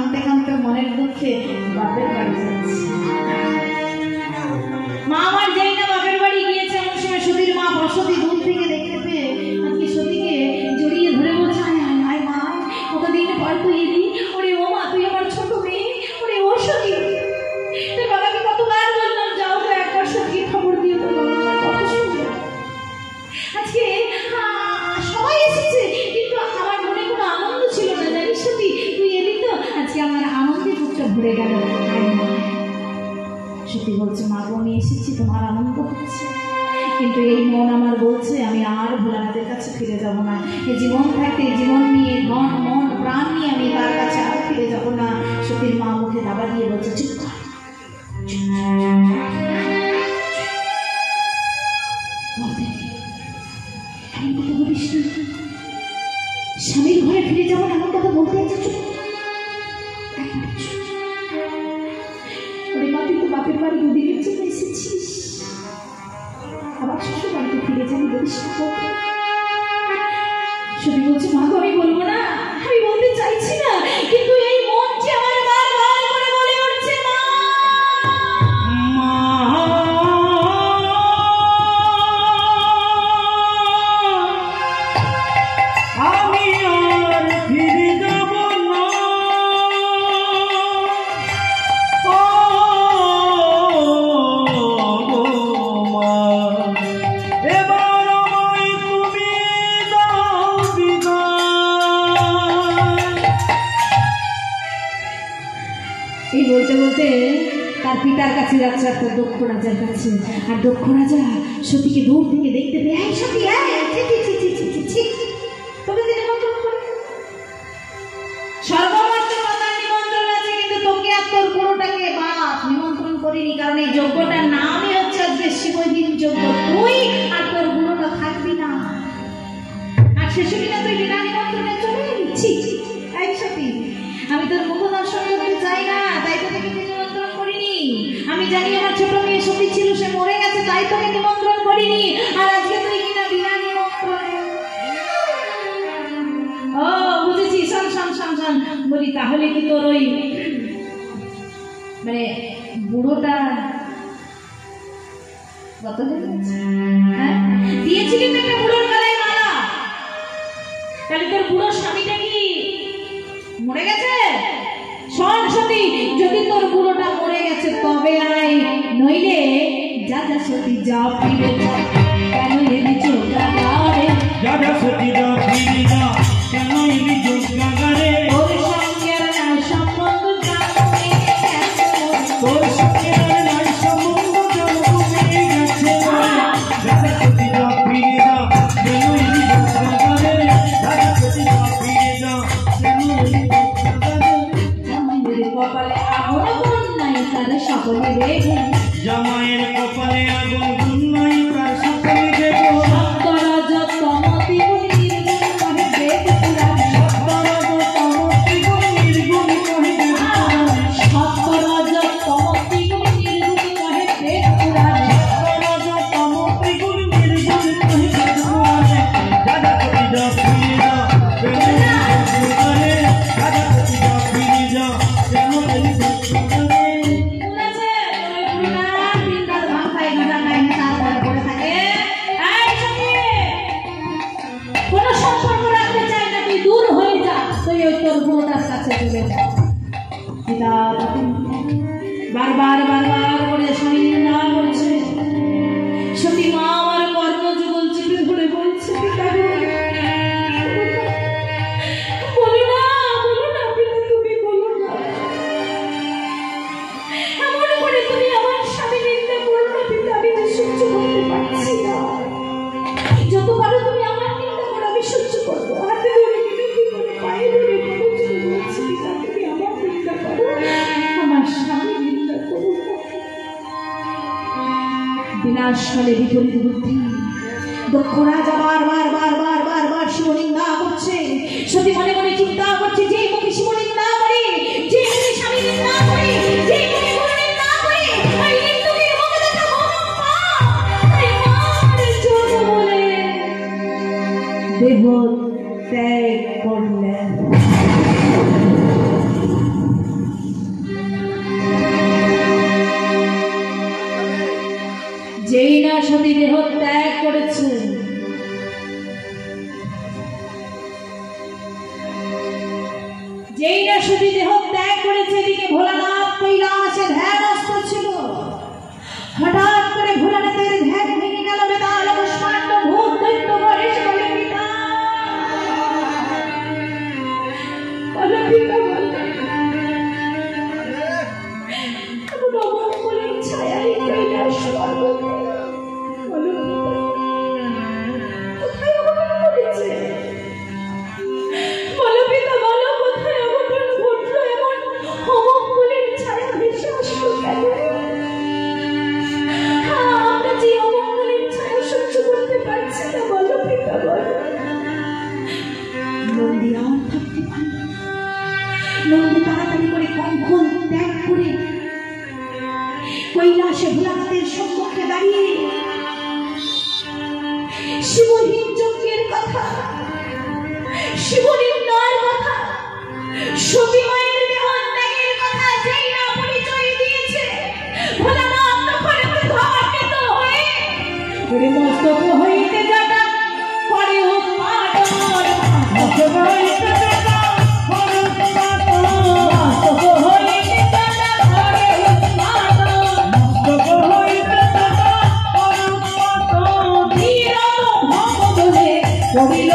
কাঁদতে কাঁদতে মনের দুঃখে বাপের বাড়ি যাচ্ছে। মা আমার যেই না বাপের বাড়ি গিয়েছে এমন সময় সতীর মা বসতি দূর থেকে দেখতে পেয়ে আজকে সতীকে জড়িয়ে ধরে বলছে, আয় মা, কতদিন পর তুই এলি। ওরে ও মা, তুই আমার ছোট মেয়ে। ওরে ও সতী, তোর বাবাকে কতবার বললাম যাও তো একবার সতীকে খবর দিও, তোর বাবার কথা শুনবে। আজকে সবাই এসেছে কিন্তু আমার মনে কোনো আনন্দ ছিল না, জানিস সতী, তুই এলি তো আজকে আমার আনন্দে বুকটা ভরে গেল। সতী বলছে, মা গো, আমি এসেছি, তোমার আনন্দ হচ্ছে, কিন্তু এই মন আমার বলছে আমি আর ভোলানাথের কাছে ফিরে যাব না। এই জীবন থাকতে জীবন নিয়ে ধন মন প্রাণ নিয়ে আমি তার কাছে আর ফিরে যাব না। সতীর মা মুখে দাবা দিয়ে বলছে, চুপ কর। স্বামীর ঘরে ফিরে যাবো এমন কথা বলতে চাচ্ছ? তুই তো বাপের বাড়ি দুদিনের জন্য এসেছিস, আবার শ্বশুর বাড়িতে ফিরে যাবি বলিস? সত্যি বলছে, মা গো, আমি বলবো না, আমি বলতে চাইছি না, কিন্তু এই মনটি আমার বারবার করে বলে উঠছে, মা আমি আর ফিরে যাব না। এবার আমায় তুমি দাও বিদায়। এই বলতে বলতে তার পিতার কাছে যাচ্ছে, তার দক্ষ রাজার কাছে। আর দক্ষ রাজা সতীকে দূর থেকে দেখতে পেয়ে, এই সতী, তোকে নিমন্ত্রণ করে সর্বমাত্র কথার নিমন্ত্রণ আছে, কিন্তু তোকে আর তোর পুরোটাকে বাপ নিমন্ত্রণ করিনি, কারণ এই যজ্ঞটার নামই হচ্ছে আজকে শিবদিন যজ্ঞ। তুই আর তোর বুড়োটা থাকবি না, আর শেষে কিনা তুই বিনা নিমন্ত্রণে চলে যাচ্ছি। এই সতী, আমি তোর মুখ দর্শন করতে চাই না, তাই তোকে নিমন্ত্রণ করিনি। আমি জানি আমার ছোট মেয়ে সতী ছিল, সে মরে গেছে, তাই তোকে নিমন্ত্রণ করিনি। আর আজকে তুই কিনা বিনা নিমন্ত্রণে। ও বুঝেছি, শোন শোন শোন শোন, বলি তাহলে কি তোর ওই মানে বুড়োটা কত হ্যাঁ দিয়েছিলি তো একটা বুড়োর গলায় মালা, তাহলে তোর বুড়ো স্বামীটা কি মরে গেছে? শোন সতী, যদি তোর বুড়োটা মরে গেছে তবে আয়, নইলে যা যা সতী যা ফিরে যা, কেন এলি চোখাগারে? যা যা সতী যা ফিরে যা, কেন এলি চোখাগারে? ওর সঙ্গে আর নাই সম্বন্ধ জানতে গেছে, তোর সঙ্গে আর নাই সম্বন্ধ জানতে গেছে। যা যা সতী যা ফিরে যা, কেন এলি চোখাগারে? যা যা সতী যা ফিরে যা, কেন এলি চোখাগারে? জামাইয়ের কপালে আগুন গুণ নাই তার সকলে রেখে, জামাইয়ের কপালে আগুন নাই তার সকলে দেব। সত্যরাজতমতি গুণ নির্গুণ কহে দেব পুরাণ, সত্যরাজতমতি গুণ নির্গুণ কহে দেব পুরাণ। সত্যরাজতমতি গুণ নির্গুণ কহে দেব পুরাণ। সত্যরাজতমতি গুণ নির্গুণ কহে দেব পুরাণ। যা যা সতী যা ফিরে যা, কেন এলি চোখাগারে? যা যা সতী যা ফিরে যা, কেন এলি চোখাগারে? বারবার বারবার করে স্বামী নিন্দা করছে। সতী মা আমার কর্ণযুগল চেপে ধরে বলছে, পিতা বলো না, বলো না পিতা, তুমি বলো না, এমন করে তুমি আমার স্বামী নিন্দা করো না পিতা, আমি তো সহ্য করতে পারছি না। যত পারো তুমি আমার নিন্দা করো, আমি সহ্য করবো। হাতে ধরে বিনতি করে পায়ে ধরে বলছি, পিতা তুমি আমার নিন্দা করো, আমার স্বামী নিন্দা করো। বিনাশ ফলে বিপরীত বুদ্ধি, দক্ষ রাজা বারবার বারবার বারবার শিব নিন্দা করছে। সতী মনে মনে চিন্তা করছে, যে মুখে শিব নিন্দা করে, যে মুখে স্বামী নিন্দা করে, যে মুখে গুরু নিন্দা করে, ওই নিন্দুকের মুখে দেখা মহাম্মা, ওই মার জন্য বলে দেহ ত্যাগ করলেন। যেই না সতী দেহ ত্যাগ করেছে, এদিকে ভোলানাথ কৈলাসে ধ্যানস্থ ছিল। হঠাৎ করে ভোলানাথের ধ্যান ভেঙে গেল। বেতাল কুষ্মাণ্ড ভূত দৈত্য গণেশ বলে, পিতা বলো, পিতা বলো, এমন অমঙ্গলের ছায়ায় কৈলাস পর্বতে বলো, কোথায় অঘটন ঘটেছে? বলো পিতা বলো, কোথায় অঘটন ঘটলো? এমন অমঙ্গলের ছায়া ভেসে আসলো কেন? আমরা যে অমঙ্গলের ছায়া সহ্য করতে পারছি না, বলো পিতা বলো। নন্দী আর থাকতে পারল না। নন্দী তাড়াতাড়ি করে কঙ্কন ত্যাগ করে কৈলাসে ভোলানাথের সম্মুখে দাঁড়িয়ে শিবহীন যজ্ঞের কথা, শিবলিঙ্গার কথা, সতী মায়ের দেহ ত্যাগের কথা যেই না পরিচয় দিয়েছে, ভোলানাথ তখন উদ্ধারিত হয়ে ওরে মস্তক হইতে যাটা করে উৎপাটন, মস্তক হইতে যাটা করে উৎপাটন, মস্তক হইতে যাটা করে উৎপাটন, মস্তক হইতে যাটা করে উৎপাটন, ধীরত ভব বলে করিল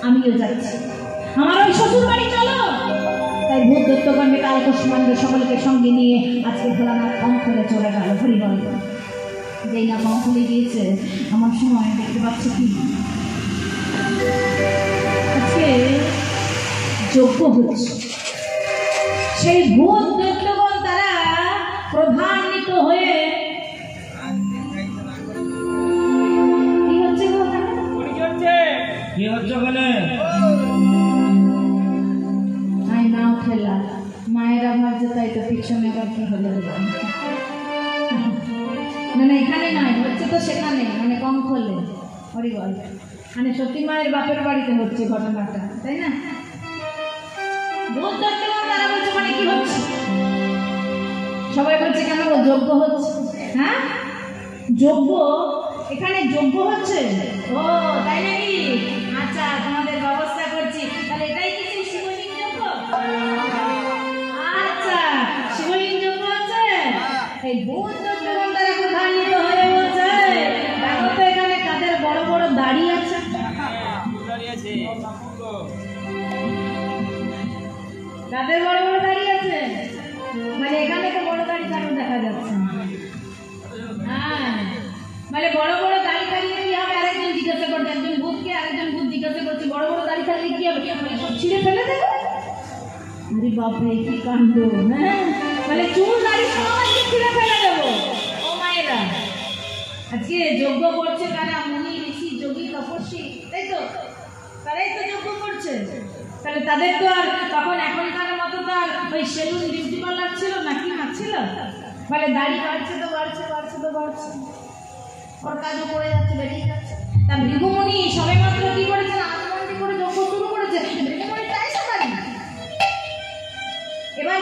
আমিও যাচ্ছি, আমার ওই শ্বশুর বাড়ি চলো। তাই ভূত দৈত্যগণ বেতাল কুষ্মাণ্ড সকলকে সঙ্গে নিয়ে আজকে ভোলানাথ কঙ্কলে চলে গেল। হরি বল। যেই না কঙ্কলে গিয়েছে, আমার সময় দেখতে পাচ্ছ কি আজকে যজ্ঞ হচ্ছে। সেই ভূত দৈত্যগণ তারা প্রধান্বিত হয়ে কি হচ্ছে ওখানে? নাও খেলা মায়েরা ভাবছে, তাই তো পিছনে আবার কি হলো? মানে এখানে নয়, হচ্ছে তো সেখানে, মানে কম খোলে। হরি বল। মানে সতী মায়ের বাপের বাড়িতে হচ্ছে ঘটনাটা, তাই না? ভূত দৈত্যগণ তারা বলছে, মানে কি হচ্ছে? সবাই বলছে কেন যজ্ঞ হচ্ছে? হ্যাঁ যজ্ঞ, এখানে যজ্ঞ হচ্ছে। ও তাই নাকি? আচ্ছা, তোমাদের ব্যবস্থা করছি। তাহলে এটাই কি সেই শিবলিঙ্গ যজ্ঞ? আচ্ছা, শিবলিঙ্গ যজ্ঞ হচ্ছে। এই ভূত দৈত্যগণ তারা প্রধান্বিত হয়ে বলছে, দেখো তো এখানে কাদের বড় বড় দাড়ি আছে। কাদের বড় বড় দাড়ি আছে? মানে এখানে তো বড় দাড়ি কারণ দেখা যাচ্ছে। হ্যাঁ, মানে বড় বড় দাড়ি থাকলে কি হবে? আরেকজন জিজ্ঞাসা করছে, একজন ভূতকে আরেকজন ভূত জিজ্ঞাসা করছে, বড় বড় দাড়ি থাকলে কি হবে? মানে সব ছিঁড়ে ফেলে দেবে? আরে বাপরে, কি কাণ্ড! হ্যাঁ, মানে চুল দাড়ি সব ছিঁড়ে ফেলে দেবো। ও মায়েরা, আজকে যজ্ঞ করছে কারা? মুনি, ঋষি, যোগী, তপস্বী, তাই তো? তারাই তো যজ্ঞ করছে। তাহলে তাদের তো আর তখন এখনকার মতো তো আর ওই সেলুন বিউটি পার্লার ছিল না, কি না ছিল? বলে দাড়ি বাড়ছে তো বাড়ছে, বাড়ছে তো বাড়ছে, ওর কাজও করে যাচ্ছে, বেরিয়ে যাচ্ছে। তা ভৃগুমুনি সবে মাত্র কি করেছেন? আত্মবন্দি করে যজ্ঞ শুরু করেছে। ভৃগুমুনি চাই সবাই। এবার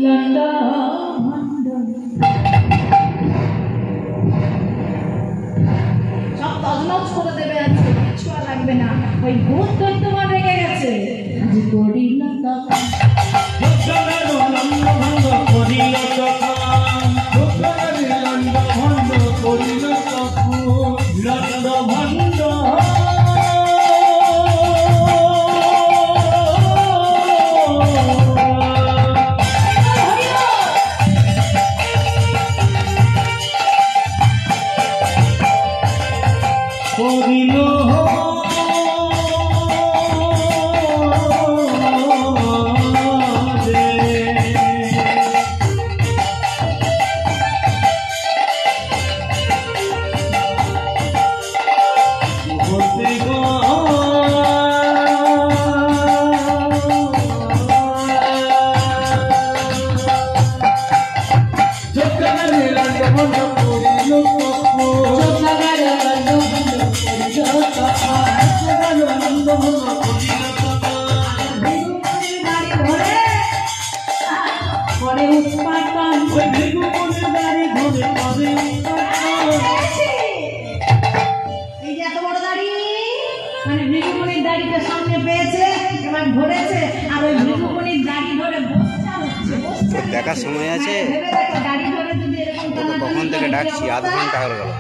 লন্ডা ভণ্ড। সব তজনজ করে দেবে, আজকে কিছু আর লাগবে না, ওই ভূত তো তোমার রেগে গেছে। আজ করি লন্ডা দেখার সময় আছে, তখন থেকে ডাকছি, আধ ঘন্টা হয়ে গেল।